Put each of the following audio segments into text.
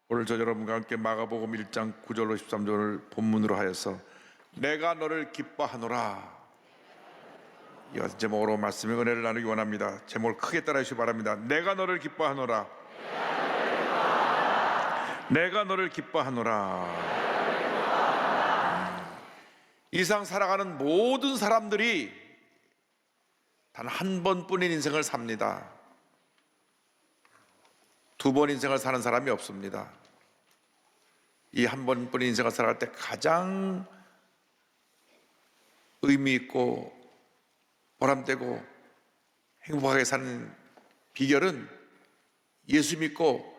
오늘 저 여러분과 함께 마가복음 1장 9절로 13절을 본문으로 하여서 내가 너를 기뻐하노라, 이 같은 제목으로 말씀의 은혜를 나누기 원합니다. 제목을 크게 따라 주시기 바랍니다. 내가 너를 기뻐하노라. 내가 너를 기뻐하노라. 이 세상 살아가는 모든 사람들이 단 한 번뿐인 인생을 삽니다. 두 번 인생을 사는 사람이 없습니다. 이 한 번뿐인 인생을 살아갈 때 가장 의미 있고 보람되고 행복하게 사는 비결은 예수 믿고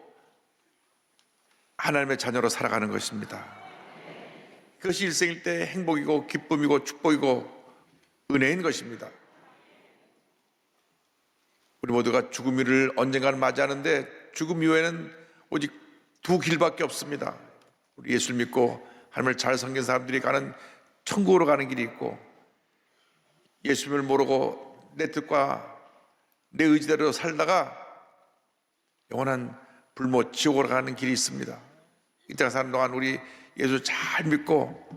하나님의 자녀로 살아가는 것입니다. 그것이 일생일 때 행복이고 기쁨이고 축복이고 은혜인 것입니다. 우리 모두가 죽음을 언젠가는 맞이하는데 죽음 이후에는 오직 두 길밖에 없습니다. 우리 예수를 믿고 하나님을 잘 섬긴 사람들이 가는 천국으로 가는 길이 있고, 예수님을 모르고 내 뜻과 내 의지대로 살다가 영원한 불모 지옥으로 가는 길이 있습니다. 이 땅에 사는 동안 우리 예수 잘 믿고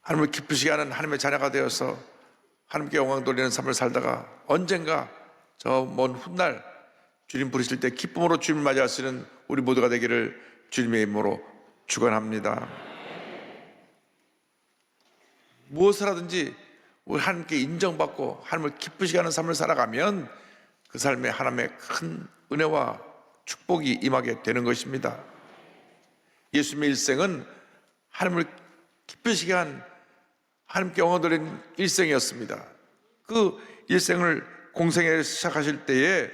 하나님을 기쁘시게 하는 하나님의 자녀가 되어서 하나님께 영광 돌리는 삶을 살다가 언젠가 저 먼 훗날 주님 부르실 때 기쁨으로 주님을 맞이할 수 있는 우리 모두가 되기를 주님의 이름으로 축원합니다. 무엇을 하든지 우리 하나님께 인정받고 하나님을 기쁘시게 하는 삶을 살아가면 그 삶에 하나님의 큰 은혜와 축복이 임하게 되는 것입니다. 예수님의 일생은 하나님을 기쁘시게 한, 하나님께 영광 돌리는 일생이었습니다. 그 일생을 공생에 시작하실 때에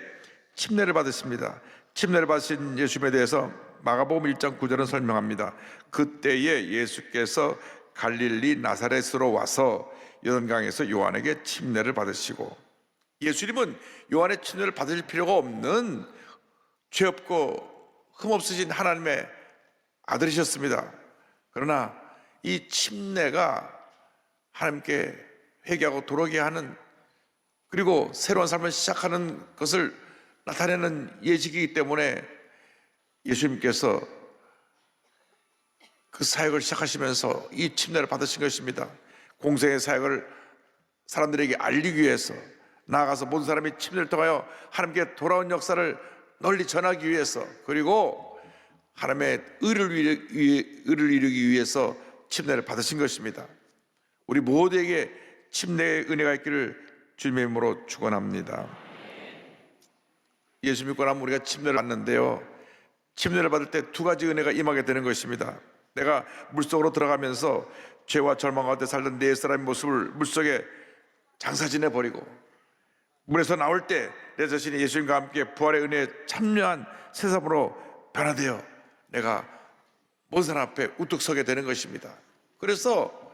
침례를 받으십니다. 침례를 받으신 예수님에 대해서 마가복음 1장 9절은 설명합니다. 그때에 예수께서 갈릴리 나사렛으로 와서 요단강에서 요한에게 침례를 받으시고, 예수님은 요한의 침례를 받으실 필요가 없는 죄 없고 흠 없으신 하나님의 아들이셨습니다. 그러나 이 침례가 하나님께 회개하고 돌아오게 하는, 그리고 새로운 삶을 시작하는 것을 나타내는 예식이기 때문에 예수님께서 그 사역을 시작하시면서 이 침례를 받으신 것입니다. 공생의 사역을 사람들에게 알리기 위해서, 나아가서 모든 사람이 침례를 통하여 하나님께 돌아온 역사를 널리 전하기 위해서, 그리고 하나님의 의를 이루기 위해서 침례를 받으신 것입니다. 우리 모두에게 침례의 은혜가 있기를 주님의 이름으로 축원합니다. 예수 믿고 나면 우리가 침례를 받는데요, 침례를 받을 때 두 가지 은혜가 임하게 되는 것입니다. 내가 물속으로 들어가면서 죄와 절망 가운데 살던 내 사람의 모습을 물속에 장사 지내버리고, 물에서 나올 때 내 자신이 예수님과 함께 부활의 은혜에 참여한 새 사람으로 변화되어 내가 모든 사람 앞에 우뚝 서게 되는 것입니다. 그래서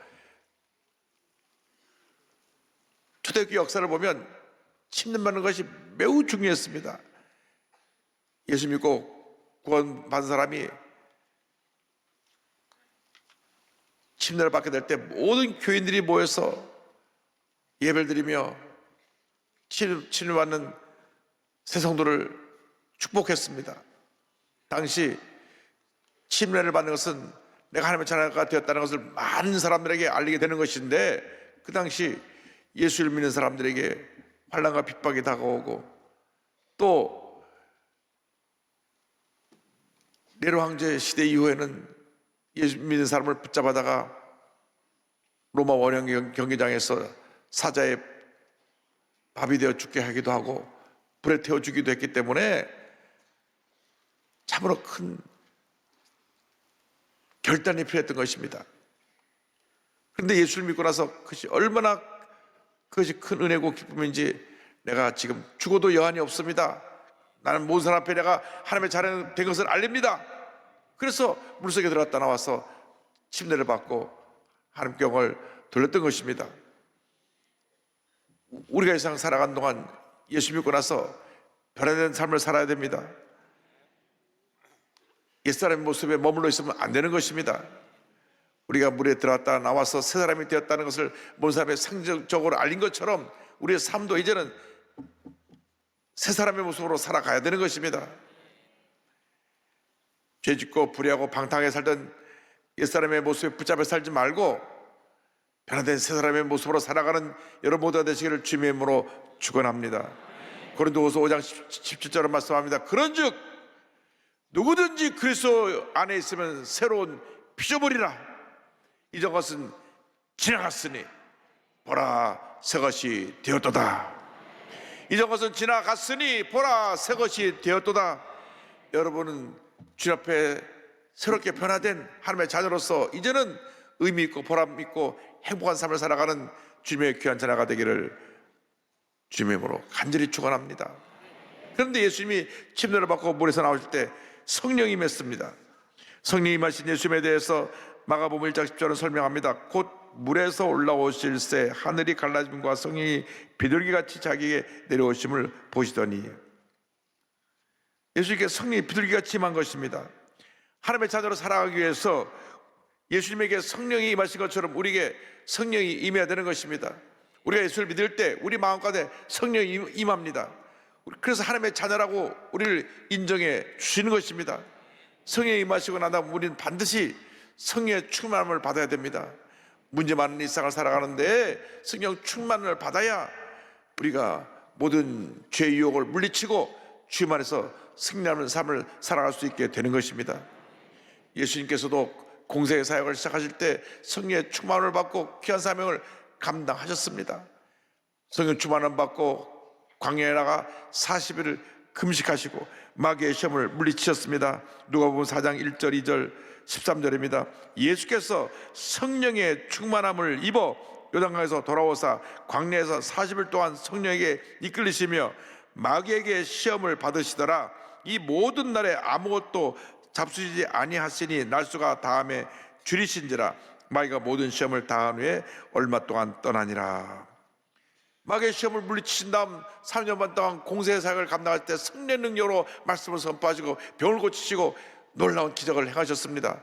초대교회 역사를 보면 침례받는 것이 매우 중요했습니다. 예수 믿고 구원받은 사람이 침례를 받게 될 때 모든 교인들이 모여서 예배를 드리며 침례받는 새 성도를 축복했습니다. 당시 침례를 받는 것은 내가 하나님의 자녀가 되었다는 것을 많은 사람들에게 알리게 되는 것인데, 그 당시 예수를 믿는 사람들에게 환난과 핍박이 다가오고, 또 네로 황제 시대 이후에는 예수 믿는 사람을 붙잡아다가 로마 원형 경기장에서 사자의 밥이 되어 죽게 하기도 하고 불에 태워 주기도 했기 때문에 참으로 큰 결단이 필요했던 것입니다. 그런데 예수를 믿고 나서 그것이 얼마나 큰 은혜고 기쁨인지, 내가 지금 죽어도 여한이 없습니다. 나는 모든 사람 앞에 내가 하나님의 자녀 된 것을 알립니다. 그래서 물속에 들어갔다 나와서 침례를 받고 하나님께 영광을 돌렸던 것입니다. 우리가 이 세상 살아간 동안 예수 믿고 나서 변화된 삶을 살아야 됩니다. 옛사람의 모습에 머물러 있으면 안 되는 것입니다. 우리가 물에 들어갔다 나와서 새 사람이 되었다는 것을 모든 사람의 상징적으로 알린 것처럼 우리의 삶도 이제는 새 사람의 모습으로 살아가야 되는 것입니다. 죄짓고 불의하고 방탕하게 살던 옛사람의 모습에 붙잡혀 살지 말고 변화된 새 사람의 모습으로 살아가는 여러분 모두가 되시기를 주님의 이름으로 축원합니다. 고린도후서 5장 17절로 말씀합니다. 그런즉 누구든지 그리스도 안에 있으면 새로운 피조물이라. 이전 것은 지나갔으니 보라 새 것이 되었도다. 이전 것은 지나갔으니 보라 새 것이 되었도다. 여러분은 주님 앞에 새롭게 변화된 하나님의 자녀로서 이제는 의미 있고 보람 있고 행복한 삶을 살아가는 주님의 귀한 자녀가 되기를 주님의 이름으로 간절히 축원합니다. 그런데 예수님이 침례를 받고 물에서 나오실 때 성령이 임했습니다. 성령이 임하신 예수님에 대해서 마가복음 1장 10절은 설명합니다. 곧 물에서 올라오실새 하늘이 갈라짐과 성령이 비둘기같이 자기에게 내려오심을 보시더니, 예수님께 성령이 비둘기같이 임한 것입니다. 하나님의 자녀로 살아가기 위해서 예수님에게 성령이 임하신 것처럼 우리에게 성령이 임해야 되는 것입니다. 우리가 예수를 믿을 때 우리 마음가운데 성령이 임합니다. 그래서 하나님의 자녀라고 우리를 인정해 주시는 것입니다. 성령이 임하시고 난 다음 우리는 반드시 성령의 충만함을 받아야 됩니다. 문제 많은 일상을 살아가는데 성령 충만을 받아야 우리가 모든 죄의 유혹을 물리치고 주님 안에서 승리하는 삶을 살아갈 수 있게 되는 것입니다. 예수님께서도 공생의 사역을 시작하실 때 성령의 충만을 받고 귀한 사명을 감당하셨습니다. 성령 충만을 받고 광야에 나가 40일을 금식하시고 마귀의 시험을 물리치셨습니다. 누가복음 4장 1절 2절 13절입니다. 예수께서 성령의 충만함을 입어 요단강에서 돌아오사 광야에서 40일 동안 성령에게 이끌리시며 마귀에게 시험을 받으시더라. 이 모든 날에 아무것도 잡수시지 아니하시니 날수가 다함에 줄이신지라. 마귀가 모든 시험을 다한 후에 얼마 동안 떠나니라. 마귀의 시험을 물리치신 다음 3년 반 동안 공생의 사역을 감당할 때 성령의 능력으로 말씀을 선포하시고 병을 고치시고 놀라운 기적을 행하셨습니다.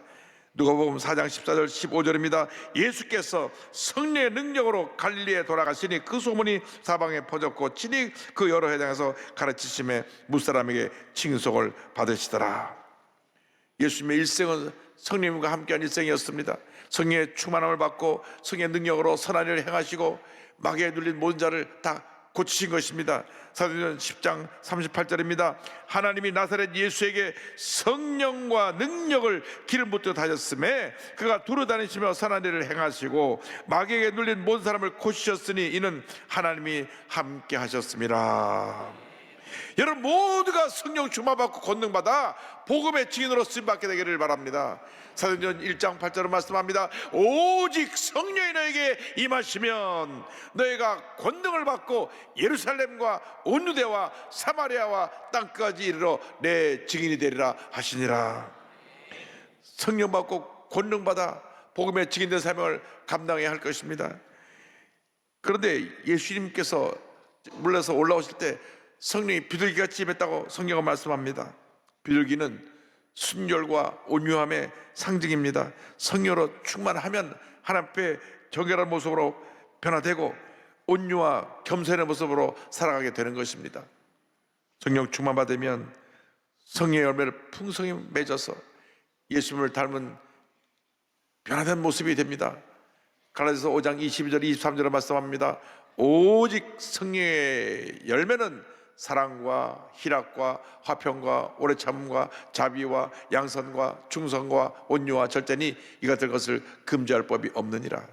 누가복음 4장 14절 15절입니다. 예수께서 성령의 능력으로 갈릴리에 돌아가시니 그 소문이 사방에 퍼졌고 친히 그 여러 회당에서 가르치심에 무사람에게 칭송을 받으시더라. 예수님의 일생은 성령님과 함께한 일생이었습니다. 성령의 충만함을 받고 성령의 능력으로 선한 일을 행하시고 마귀에 눌린 모든 자를 다 고치신 것입니다. 사도행전 10장 38절입니다. 하나님이 나사렛 예수에게 성령과 능력을 기름 붓듯 하셨음에 그가 두루 다니시며 선한 일을 행하시고 마귀에게 눌린 모든 사람을 고치셨으니 이는 하나님이 함께 하셨습니다. 여러분 모두가 성령 충만받고 권능받아 복음의 증인으로 쓰임받게 되기를 바랍니다. 사도행전 1장 8절은 말씀합니다. 오직 성령이 너에게 임하시면 너희가 권능을 받고 예루살렘과 온 유대와 사마리아와 땅까지 이르러 내 증인이 되리라 하시니라. 성령 받고 권능 받아 복음의 증인된 사명을 감당해야 할 것입니다. 그런데 예수님께서 물에서 올라오실 때 성령이 비둘기같이 임했다고 성경은 말씀합니다. 비둘기는 순결과 온유함의 상징입니다. 성령으로 충만하면 하나님 앞에 정결한 모습으로 변화되고 온유와 겸손의 모습으로 살아가게 되는 것입니다. 성령 충만 받으면 성령의 열매를 풍성히 맺어서 예수님을 닮은 변화된 모습이 됩니다. 갈라디아서 5장 22절 23절에 말씀합니다. 오직 성령의 열매는 사랑과 희락과 화평과 오래 참음과 자비와 양선과 충성과 온유와 절제니 이 같은 것을 금지할 법이 없느니라.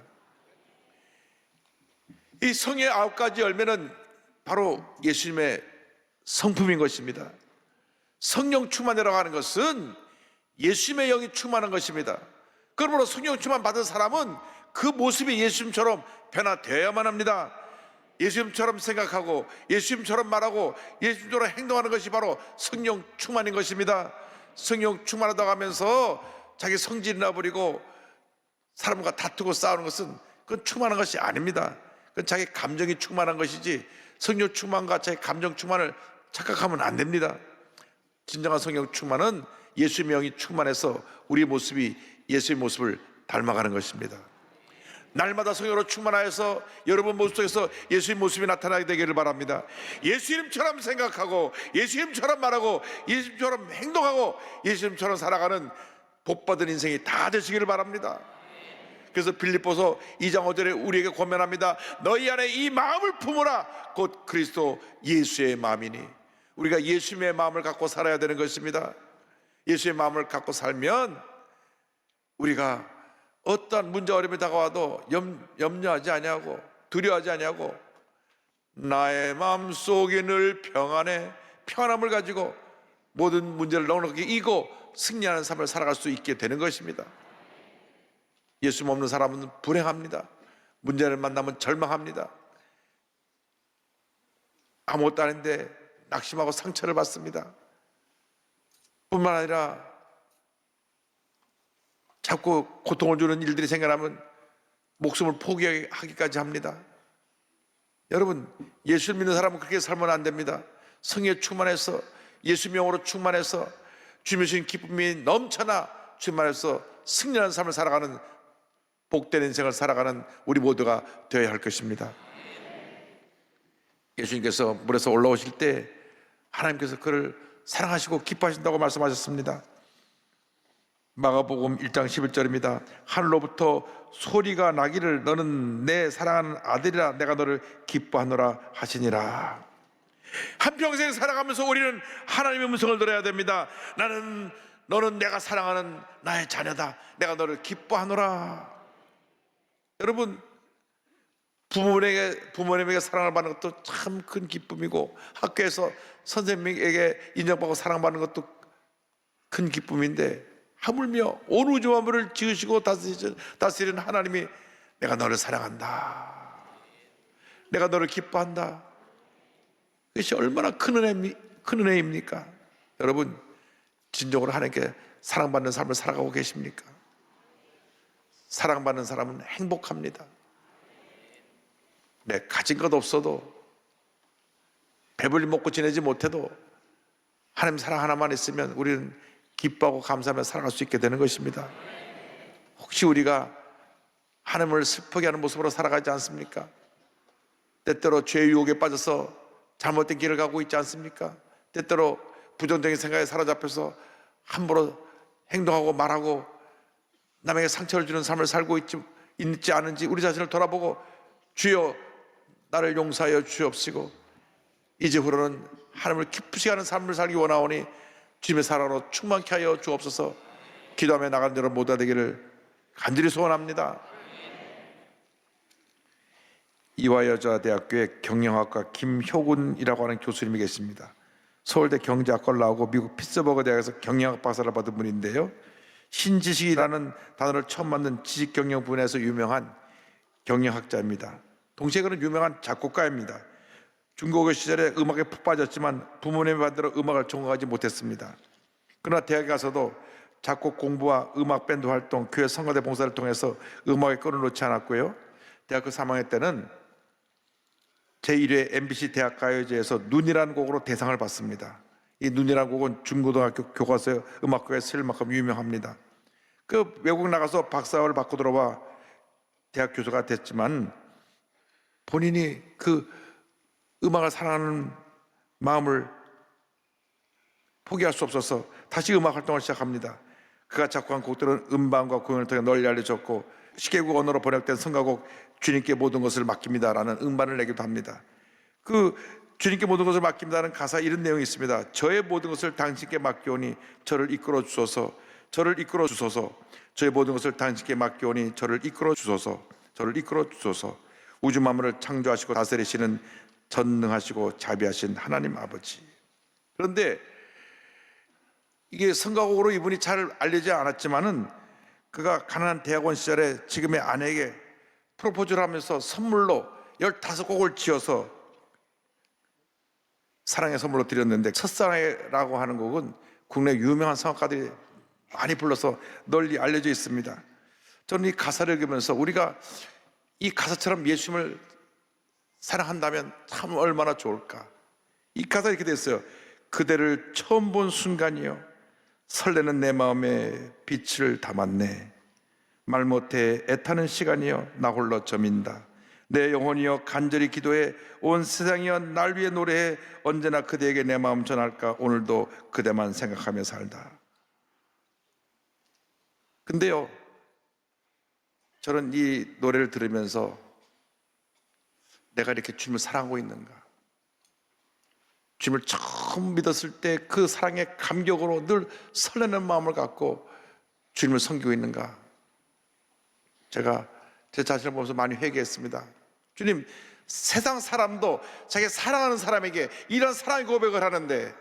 이 성의 9가지 열매는 바로 예수님의 성품인 것입니다. 성령 충만이라고 하는 것은 예수님의 영이 충만한 것입니다. 그러므로 성령 충만 받은 사람은 그 모습이 예수님처럼 변화되어야만 합니다. 예수님처럼 생각하고 예수님처럼 말하고 예수님처럼 행동하는 것이 바로 성령 충만인 것입니다. 성령 충만하다고 하면서 자기 성질이나 부리고 사람과 다투고 싸우는 것은 그건 충만한 것이 아닙니다. 그건 자기 감정이 충만한 것이지 성령 충만과 자기 감정 충만을 착각하면 안 됩니다. 진정한 성령 충만은 예수님의 영이 충만해서 우리 모습이 예수의 모습을 닮아가는 것입니다. 날마다 성령으로 충만하여서 여러분 모습 속에서 예수님 모습이 나타나게 되기를 바랍니다. 예수님처럼 생각하고 예수님처럼 말하고 예수님처럼 행동하고 예수님처럼 살아가는 복받은 인생이 다 되시기를 바랍니다. 그래서 빌립보서 2장 5절에 우리에게 권면합니다. 너희 안에 이 마음을 품으라. 곧 그리스도 예수의 마음이니. 우리가 예수님의 마음을 갖고 살아야 되는 것입니다. 예수의 마음을 갖고 살면 우리가 어떠한 문제 어려움이 다가와도 염려하지 아니하고 두려워하지 아니하고 나의 마음속에 늘 평안함을 가지고 모든 문제를 넉넉히 이기고 승리하는 삶을 살아갈 수 있게 되는 것입니다. 예수 없는 사람은 불행합니다. 문제를 만나면 절망합니다. 아무것도 아닌데 낙심하고 상처를 받습니다. 뿐만 아니라 자꾸 고통을 주는 일들이 생겨나면 목숨을 포기하기까지 합니다. 여러분, 예수를 믿는 사람은 그렇게 살면 안 됩니다. 성령에 충만해서 예수 명으로 충만해서 주님의 주신 기쁨이 넘쳐나 충만해서 승리하는 삶을 살아가는 복된 인생을 살아가는 우리 모두가 되어야 할 것입니다. 예수님께서 물에서 올라오실 때 하나님께서 그를 사랑하시고 기뻐하신다고 말씀하셨습니다. 마가복음 1장 11절입니다. 하늘로부터 소리가 나기를 너는 내 사랑하는 아들이라 내가 너를 기뻐하노라 하시니라. 한평생 살아가면서 우리는 하나님의 음성을 들어야 됩니다. 너는 내가 사랑하는 나의 자녀다. 내가 너를 기뻐하노라. 여러분, 부모님에게 사랑을 받는 것도 참 큰 기쁨이고 학교에서 선생님에게 인정받고 사랑받는 것도 큰 기쁨인데 하물며 온 우주 만물을 지으시고 다스리는 하나님이 내가 너를 사랑한다, 내가 너를 기뻐한다. 그것이 얼마나 큰 은혜입니까? 여러분, 진정으로 하나님께 사랑받는 삶을 살아가고 계십니까? 사랑받는 사람은 행복합니다. 네, 가진 것 없어도 배불리 먹고 지내지 못해도 하나님 사랑 하나만 있으면 우리는 기뻐하고 감사하며 살아갈 수 있게 되는 것입니다. 혹시 우리가 하나님을 슬프게 하는 모습으로 살아가지 않습니까? 때때로 죄의 유혹에 빠져서 잘못된 길을 가고 있지 않습니까? 때때로 부정적인 생각에 사로잡혀서 함부로 행동하고 말하고 남에게 상처를 주는 삶을 살고 있지 않은지 우리 자신을 돌아보고 주여 나를 용서하여 주옵시고 이제후로는 하나님을 기쁘시게 하는 삶을 살기 원하오니 주님의 사랑으로 충만케 하여 주옵소서. 기도하며 나가는 여러분 모두가 되기를 간절히 소원합니다. 이화여자대학교의 경영학과 김효군이라고 하는 교수님이 계십니다. 서울대 경제학과를 나오고 미국 피츠버그 대학에서 경영학 박사를 받은 분인데요, 신지식이라는 단어를 처음 만든 지식경영 분야에서 유명한 경영학자입니다. 동시에 그는 유명한 작곡가입니다. 중고교 시절에 음악에 푹 빠졌지만 부모님의 반대로 음악을 전공하지 못했습니다. 그러나 대학에 가서도 작곡 공부와 음악 밴드 활동, 교회 성가대 봉사를 통해서 음악에 끈을 놓지 않았고요, 대학교 3학년 때는 제1회 MBC 대학가요제에서 눈이라는 곡으로 대상을 받습니다. 이 눈이라는 곡은 중고등학교 교과서 음악과에 쓸 만큼 유명합니다. 그 외국 나가서 박사학위를 받고 들어와 대학 교수가 됐지만 본인이 그 음악을 사랑하는 마음을 포기할 수 없어서 다시 음악 활동을 시작합니다. 그가 작곡한 곡들은 음반과 공연을 통해 널리 알려졌고 시계국 언어로 번역된 성가곡 주님께 모든 것을 맡깁니다라는 음반을 내기도 합니다. 그 주님께 모든 것을 맡깁니다는 가사에 이런 내용이 있습니다. 저의 모든 것을 당신께 맡기오니 저를 이끌어 주소서. 저를 이끌어 주소서. 저의 모든 것을 당신께 맡기오니 저를 이끌어 주소서. 저를 이끌어 주소서. 우주 만물을 창조하시고 다스리시는 전능하시고 자비하신 하나님 아버지. 그런데 이게 성가곡으로 이분이 잘 알려지지 않았지만은 그가 가난한 대학원 시절에 지금의 아내에게 프로포즈를 하면서 선물로 15곡을 지어서 사랑의 선물로 드렸는데, 첫사랑이라고 하는 곡은 국내 유명한 성악가들이 많이 불러서 널리 알려져 있습니다. 저는 이 가사를 읽으면서 우리가 이 가사처럼 예수님을 사랑한다면 참 얼마나 좋을까. 이 가사 이렇게 됐어요. 그대를 처음 본 순간이요 설레는 내 마음에 빛을 담았네. 말 못해 애타는 시간이여 나 홀로 저민다. 내 영혼이여 간절히 기도해 온 세상이여 날 위해 노래해 언제나 그대에게 내 마음 전할까 오늘도 그대만 생각하며 살다. 근데요, 저는 이 노래를 들으면서 내가 이렇게 주님을 사랑하고 있는가, 주님을 처음 믿었을 때 그 사랑의 감격으로 늘 설레는 마음을 갖고 주님을 섬기고 있는가, 제가 제 자신을 보면서 많이 회개했습니다. 주님, 세상 사람도 자기 사랑하는 사람에게 이런 사랑의 고백을 하는데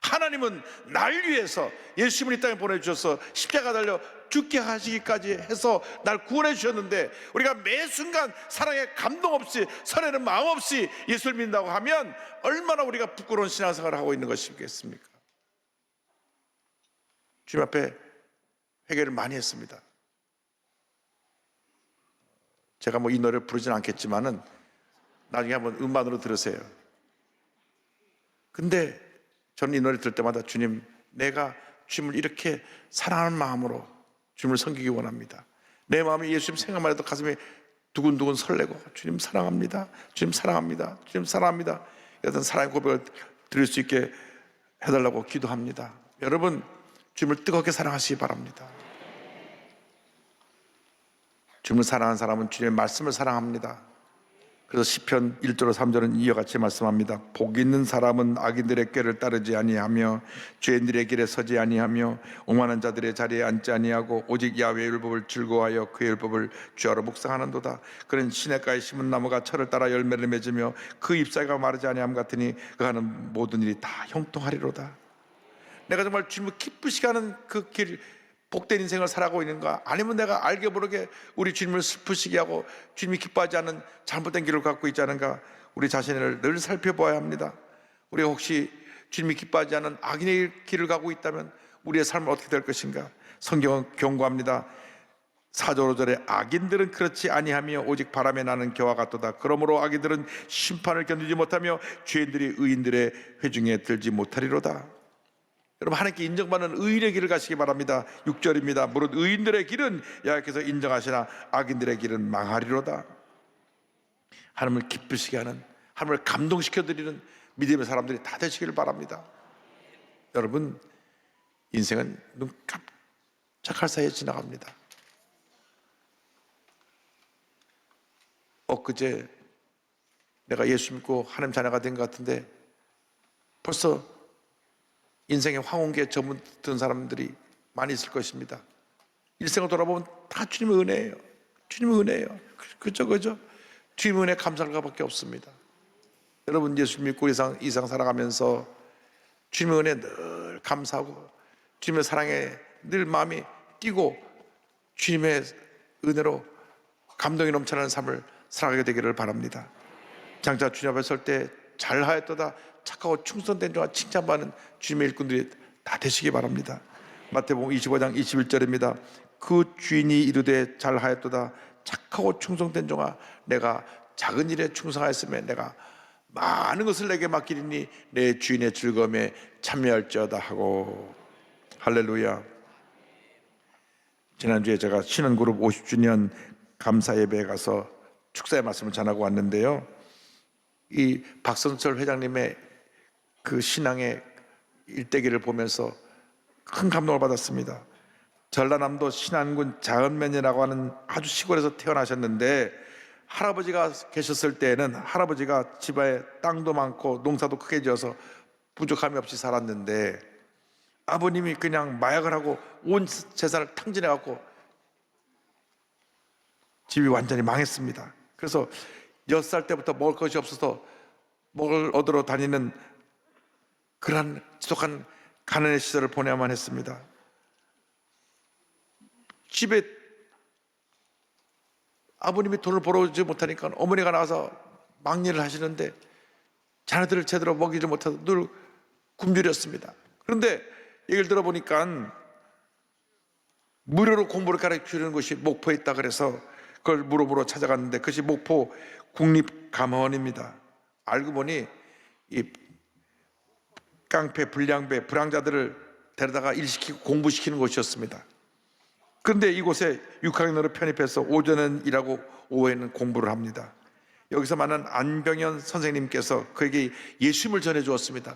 하나님은 날 위해서 예수님을 이 땅에 보내주셔서 십자가 달려 죽게 하시기까지 해서 날 구원해 주셨는데, 우리가 매 순간 사랑에 감동 없이 설레는 마음 없이 예수를 믿는다고 하면 얼마나 우리가 부끄러운 신앙생활을 하고 있는 것이겠습니까? 주님 앞에 회개를 많이 했습니다. 제가 이 노래를 부르진 않겠지만은 나중에 한번 음반으로 들으세요. 근데 저는 이 노래 들을 때마다 주님, 내가 주님을 이렇게 사랑하는 마음으로 주님을 섬기기 원합니다. 내 마음이 예수님 생각만 해도 가슴이 두근두근 설레고 주님 사랑합니다, 주님 사랑합니다, 주님 사랑합니다, 이런 사랑의 고백을 드릴 수 있게 해달라고 기도합니다. 여러분, 주님을 뜨겁게 사랑하시기 바랍니다. 주님을 사랑하는 사람은 주님의 말씀을 사랑합니다. 그래서 시편 1절 3절은 이와 같이 말씀합니다. 복 있는 사람은 악인들의 꾀를 따르지 아니하며 죄인들의 길에 서지 아니하며 오만한 자들의 자리에 앉지 아니하고 오직 야훼의 율법을 즐거워하여 그의 율법을 주야로 묵상하는도다. 그는 시냇가에 심은 나무가 철을 따라 열매를 맺으며 그 잎사귀가 마르지 아니함 같으니 그 하는 모든 일이 다 형통하리로다. 내가 정말 주님을 기쁘시게 하는 그 길, 복된 인생을 살아가고 있는가? 아니면 내가 알게 모르게 우리 주님을 슬프시게 하고 주님이 기뻐하지 않는 잘못된 길을 갖고 있지 않은가? 우리 자신을 늘 살펴봐야 합니다. 우리가 혹시 주님이 기뻐하지 않는 악인의 길을 가고 있다면 우리의 삶은 어떻게 될 것인가? 성경은 경고합니다. 4절 5절에 악인들은 그렇지 아니하며 오직 바람에 나는 겨와 같도다. 그러므로 악인들은 심판을 견디지 못하며 죄인들이 의인들의 회중에 들지 못하리로다. 여러분, 하나님께 인정받는 의인의 길을 가시기 바랍니다. 6절입니다. 무릇 의인들의 길은 여호와께서 인정하시나 악인들의 길은 망하리로다. 하나님을 기쁘시게 하는, 하나님을 감동시켜드리는 믿음의 사람들이 다 되시기를 바랍니다. 여러분, 인생은 눈 깜짝할 사이에 지나갑니다. 엊그제 내가 예수 믿고 하나님 자녀가 된 것 같은데 벌써 인생의 황혼기에 접어든 사람들이 많이 있을 것입니다. 일생을 돌아보면 다 주님의 은혜예요. 주님의 은혜예요. 그죠? 주님의 은혜 감사할 것밖에 없습니다. 여러분, 예수 믿고 이상 살아가면서 주님의 은혜 늘 감사하고 주님의 사랑에 늘 마음이 뛰고 주님의 은혜로 감동이 넘쳐나는 삶을 살아가게 되기를 바랍니다. 장차 주님 앞에 설 때 잘하였도다 착하고 충성된 자와 칭찬받는 주님의 일꾼들이 다 되시기 바랍니다. 마태복음 25장 21절입니다. 그 주인이 이르되 잘하였도다 착하고 충성된 종아, 내가 작은 일에 충성하였으면 내가 많은 것을 내게 맡기리니 내 주인의 즐거움에 참여할지어다 하고. 할렐루야. 지난주에 제가 신혼그룹 50주년 감사 예배에 가서 축사의 말씀을 전하고 왔는데요, 이 박선철 회장님의 그 신앙의 일대기를 보면서 큰 감동을 받았습니다. 전라남도 신안군 자은면이라고 하는 아주 시골에서 태어나셨는데, 할아버지가 계셨을 때에는 할아버지가 집에 땅도 많고 농사도 크게 지어서 부족함이 없이 살았는데, 아버님이 그냥 마약을 하고 온 재산을 탕진해 갖고 집이 완전히 망했습니다. 그래서 6살 때부터 먹을 것이 없어서 먹을 얻으러 다니는 그러한 지독한 가난의 시절을 보내야만 했습니다. 집에 아버님이 돈을 벌어오지 못하니까 어머니가 나가서 막일을 하시는데 자녀들을 제대로 먹이지 못해서 늘 굶주렸습니다. 그런데 얘기를 들어보니까 무료로 공부를 가르쳐주는 곳이 목포에 있다 그래서 그걸 물어보러 찾아갔는데 그것이 목포 국립감화원입니다. 알고 보니 이 깡패, 불량배, 불황자들을 데려다가 일시키고 공부시키는 곳이었습니다. 그런데 이곳에 6학년으로 편입해서 오전은 일하고 오후에는 공부를 합니다. 여기서 만난 안병현 선생님께서 그에게 예수님을 전해 주었습니다.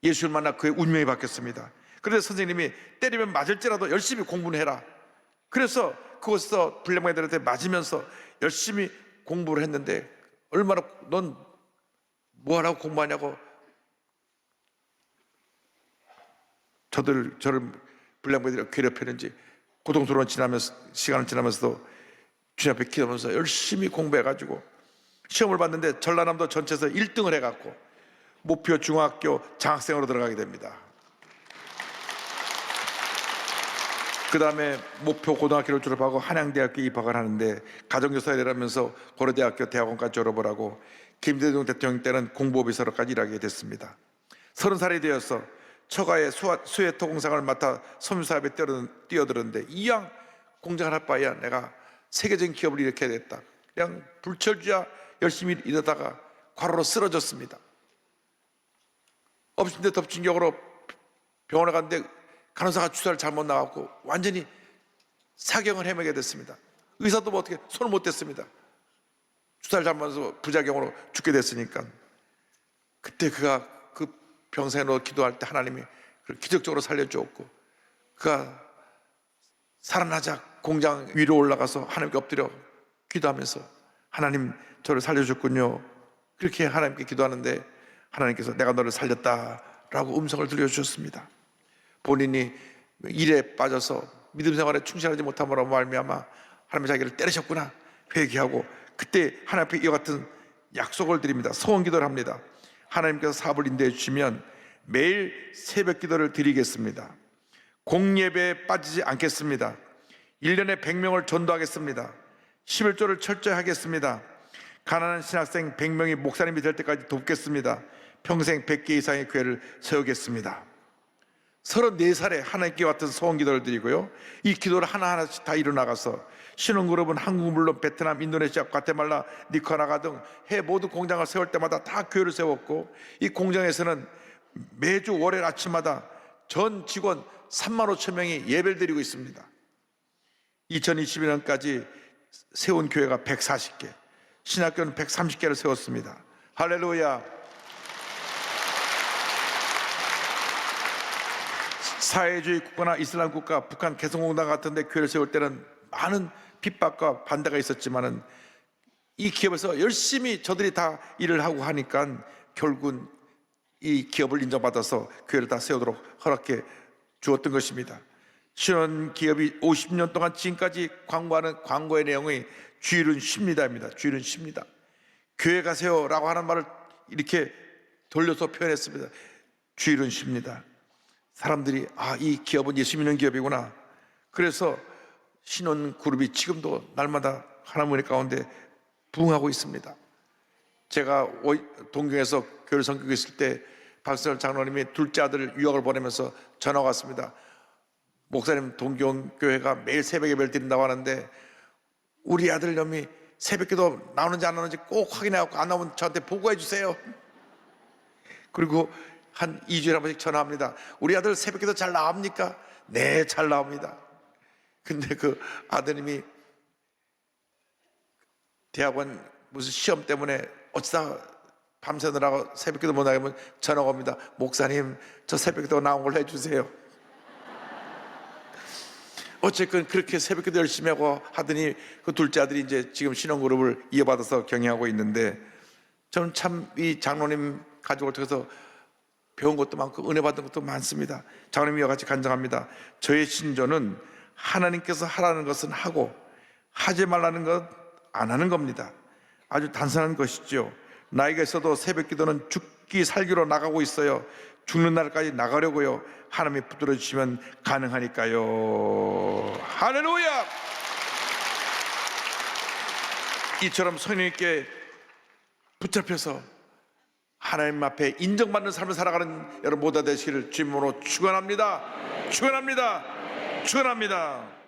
예수를 만나 그의 운명이 바뀌었습니다. 그래서 선생님이 때리면 맞을지라도 열심히 공부는 해라. 그래서 그곳에서 불량배들한테 맞으면서 열심히 공부를 했는데, 얼마나 넌 뭐하라고 공부하냐고 저를 불량배들이 괴롭혔는지 고통스러운 시간을 지나면서도 주님 앞에 기도하면서 열심히 공부해가지고 시험을 봤는데 전라남도 전체에서 1등을 해갖고 목표 중학교 장학생으로 들어가게 됩니다. 그 다음에 목표 고등학교를 졸업하고 한양대학교에 입학을 하는데 가정교사를 일하면서 고려대학교 대학원까지 졸업을 하고 김대중 대통령 때는 공보비서로까지 일하게 됐습니다. 30살이 되어서 처가의 수해 토공상을 맡아 섬유사업에 뛰어들었는데 이왕 공장을 할 바에야 내가 세계적인 기업을 일으켜야 됐다. 그냥 불철주야 열심히 일하다가 과로로 쓰러졌습니다. 엎친 데 덮친 격으로 병원에 갔는데 간호사가 주사를 잘못 나갔고 완전히 사경을 헤매게 됐습니다. 의사도 뭐 어떻게 손을 못 댔습니다. 주사를 잘못 놔서 부작용으로 죽게 됐으니까. 그때 그가 그 병상에 누워 기도할 때 하나님이 그를 기적적으로 살려주었고, 그가 살아나자 공장 위로 올라가서 하나님께 엎드려 기도하면서 하나님 저를 살려줬군요. 그렇게 하나님께 기도하는데 하나님께서 내가 너를 살렸다라고 음성을 들려주셨습니다. 본인이 일에 빠져서 믿음 생활에 충실하지 못함으로 말미암아 하나님이 자기를 때리셨구나 회개하고, 그때 하나님 앞에 이와 같은 약속을 드립니다. 소원 기도를 합니다. 하나님께서 사업을 인도해 주시면 매일 새벽 기도를 드리겠습니다. 공예배에 빠지지 않겠습니다. 1년에 100명을 전도하겠습니다. 11조를 철저히 하겠습니다. 가난한 신학생 100명이 목사님이 될 때까지 돕겠습니다. 평생 100개 이상의 교회를 세우겠습니다. 34살에 하나님께 같은 소원 기도를 드리고요, 이 기도를 하나하나씩 다 이뤄나가서 신혼그룹은 한국 물론 베트남, 인도네시아, 과테말라, 니카라과 등 해외 모든 공장을 세울 때마다 다 교회를 세웠고, 이 공장에서는 매주 월요일 아침마다 전 직원 3만 5천 명이 예배를 드리고 있습니다. 2022년까지 세운 교회가 140개, 신학교는 130개를 세웠습니다. 할렐루야. 사회주의 국가나 이슬람 국가, 북한 개성공단 같은 데 교회를 세울 때는 많은 핍박과 반대가 있었지만은 이 기업에서 열심히 저들이 다 일을 하고 하니까 결국은 이 기업을 인정받아서 교회를 다 세우도록 허락해 주었던 것입니다. 신혼 기업이 50년 동안 지금까지 광고하는 광고의 내용이 주일은 쉽니다입니다. 주일은 쉽니다. 교회 가세요라고 하는 말을 이렇게 돌려서 표현했습니다. 주일은 쉽니다. 사람들이 이 기업은 예수 믿는 기업이구나. 그래서 신혼 그룹이 지금도 날마다 하나님 은혜 가운데 부흥하고 있습니다. 제가 동경에서 교회를 섬기고 있을 때 박선열 장로님이 둘째 아들 유학을 보내면서 전화가 왔습니다. 목사님, 동경교회가 매일 새벽 예배를 드린다고 하는데 우리 아들 놈이 새벽기도 나오는지 안 나오는지 꼭 확인해갖고 안 나오면 저한테 보고해 주세요. 그리고 한 2주일에 한 번씩 전화합니다. 우리 아들 새벽기도 잘 나옵니까? 네, 잘 나옵니다. 근데 그 아드님이 대학원 무슨 시험 때문에 어쩌다 밤새느라고 새벽기도 못 나가면 전화가 옵니다. 목사님, 저 새벽기도 나온 걸로 해주세요. 어쨌건 그렇게 새벽기도 열심히 하고 하더니 그 둘째 아들이 이제 지금 신혼그룹을 이어받아서 경영하고 있는데, 저는 참 이 장로님 가족을 통해서 배운 것도 많고 은혜 받은 것도 많습니다. 장로님이 이와 같이 간증합니다. 저의 신조는 하나님께서 하라는 것은 하고 하지 말라는 것 안 하는 겁니다. 아주 단순한 것이죠. 나이가 있어도 새벽기도는 죽기 살기로 나가고 있어요. 죽는 날까지 나가려고요. 하나님이 붙들어 주시면 가능하니까요. 할렐루야. 이처럼 성령 있게 붙잡혀서 하나님 앞에 인정받는 삶을 살아가는 여러분 모두 되시기를 주님으로 축원합니다. 축원합니다. 축원합니다.